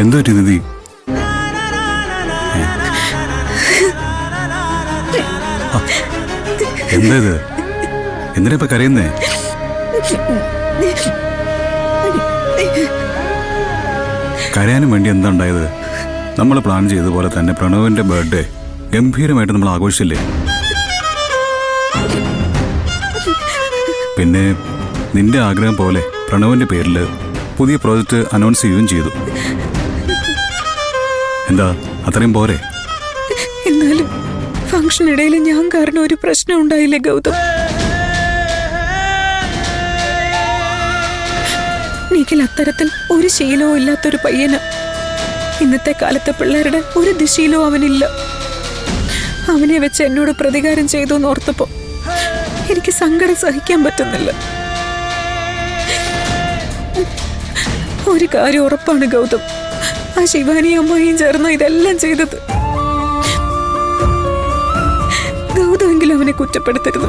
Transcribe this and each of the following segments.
എന്തു പറ്റി നിധി? എന്താ ഇത്? എന്തിനാ ഇപ്പൊ കരയുന്നേ? കരയാനും വേണ്ടി എന്താ ഉണ്ടായത്? നമ്മൾ പ്ലാൻ ചെയ്തതുപോലെ തന്നെ പ്രണവിന്റെ ബർത്ത്ഡേ ഗംഭീരമായിട്ട് നമ്മൾ ആഘോഷിച്ചില്ലേ? പിന്നെ നിന്റെ ആഗ്രഹം പോലെ പ്രണവിന്റെ പേരിൽ പുതിയ പ്രോജക്റ്റ് അനൗൺസ് ചെയ്യുകയും ചെയ്തു. എന്താ അത്രയും പോരെ? എന്നാലും ഫംഗ്ഷനിടയിൽ ഞാൻ കാരണം ഒരു പ്രശ്നം ഉണ്ടായില്ലേ ഗൗതം? നിഖിൽ അത്തരത്തിൽ ഒരു ശീലവും ഇല്ലാത്തൊരു പയ്യന്. ഇന്നത്തെ കാലത്തെ പിള്ളേരുടെ ഒരു ദിശയിലും അവനില്ല. അവനെ വെച്ച് എന്നോട് പ്രതികാരം ചെയ്തു എന്നോർത്തപ്പോ എനിക്ക് സങ്കടം സഹിക്കാൻ പറ്റുന്നില്ല. ഒരു കാര്യം ഉറപ്പാണ് ഗൗതം, ആ ശിവാനിയും അമ്മയും ചേർന്ന് ഇതെല്ലാം ചെയ്തത്. ഗൗതമെങ്കിലും അവനെ കുറ്റപ്പെടുത്തരുത്,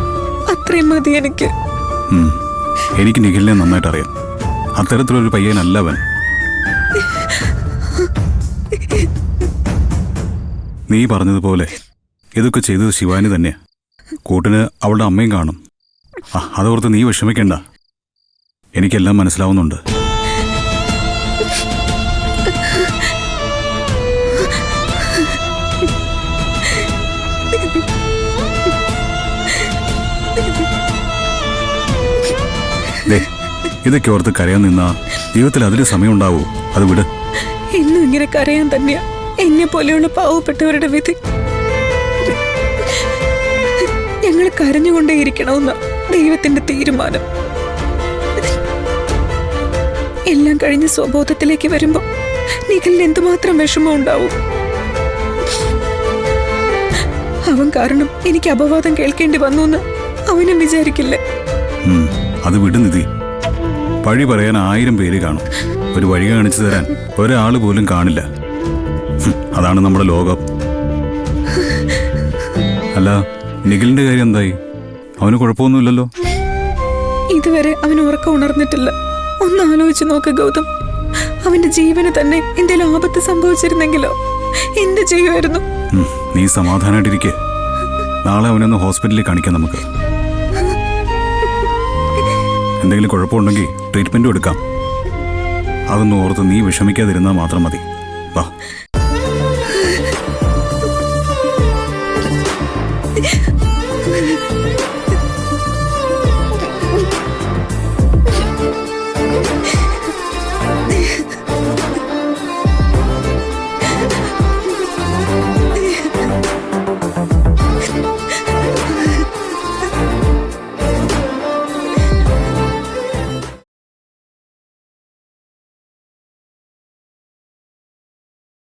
അത്രയും മതി എനിക്ക്. എനിക്ക് നിഖിലിനെ നന്നായിട്ട് അറിയാം. അത്തരത്തിലൊരു പയ്യനല്ല അവൻ. നീ പറഞ്ഞതുപോലെ ഇതൊക്കെ ചെയ്തത് ശിവാനി തന്നെയാ. കൂട്ടിന് അവളുടെ അമ്മയും കാണും. അതോർത്ത് നീ വിഷമിക്കണ്ട, എനിക്കെല്ലാം മനസ്സിലാവുന്നുണ്ട്. ഇതൊക്കെ ഓർത്ത് കരയാൻ നിന്നാ ജീവിതത്തിൽ അതിന് സമയം ഉണ്ടാവൂ. അത് വിട്. എന്നും ഇങ്ങനെ കരയാൻ തന്നെയാ എന്നെ പോലെയുള്ള പാവപ്പെട്ടവരുടെ വിധി. ഞങ്ങൾ കരഞ്ഞുകൊണ്ടേയിരിക്കണമെന്ന ദൈവത്തിന്റെ തീരുമാനം. എല്ലാം കഴിഞ്ഞ് സ്വബോധത്തിലേക്ക് വരുമ്പോ നിഖിലിന് എന്തുമാത്രം വിഷമം ഉണ്ടാവും. അവൻ കാരണം എനിക്ക് അപവാദം കേൾക്കേണ്ടി വന്നു എന്ന് അവനും വിചാരിക്കില്ലേ? അത് വിടുന്നിധി. വഴി പറയാൻ 1000 പേര് കാണും. ഒരു വഴി കാണിച്ചു തരാൻ ഒരാൾ പോലും കാണില്ല. അതാണ് നമ്മുടെ ലോകം. അല്ല, നിഖിലിന്റെ കാര്യം എന്തായി? അവന് കുഴപ്പമൊന്നുമില്ലല്ലോ? ഇതുവരെ അവൻ ഉറക്കം ഉണർന്നിട്ടില്ല. ഒന്ന് ആലോചിച്ച് നോക്ക് ഗൗതം, അവന്റെ ജീവന് തന്നെ എന്തെങ്കിലും ആപത്ത് സംഭവിച്ചിരുന്നെങ്കിലോ എന്ത് ചെയ്യുമായിരുന്നു? നീ സമാധാനായിട്ടിരിക്കെ. നാളെ അവനൊന്ന് ഹോസ്പിറ്റലിൽ കാണിക്കാം നമുക്ക്. എന്തെങ്കിലും കുഴപ്പമുണ്ടെങ്കിൽ ട്രീറ്റ്മെന്റും എടുക്കാം. അതൊന്നും ഓർത്ത് നീ വിഷമിക്കാതിരുന്നാൽ മാത്രം മതി. വാ.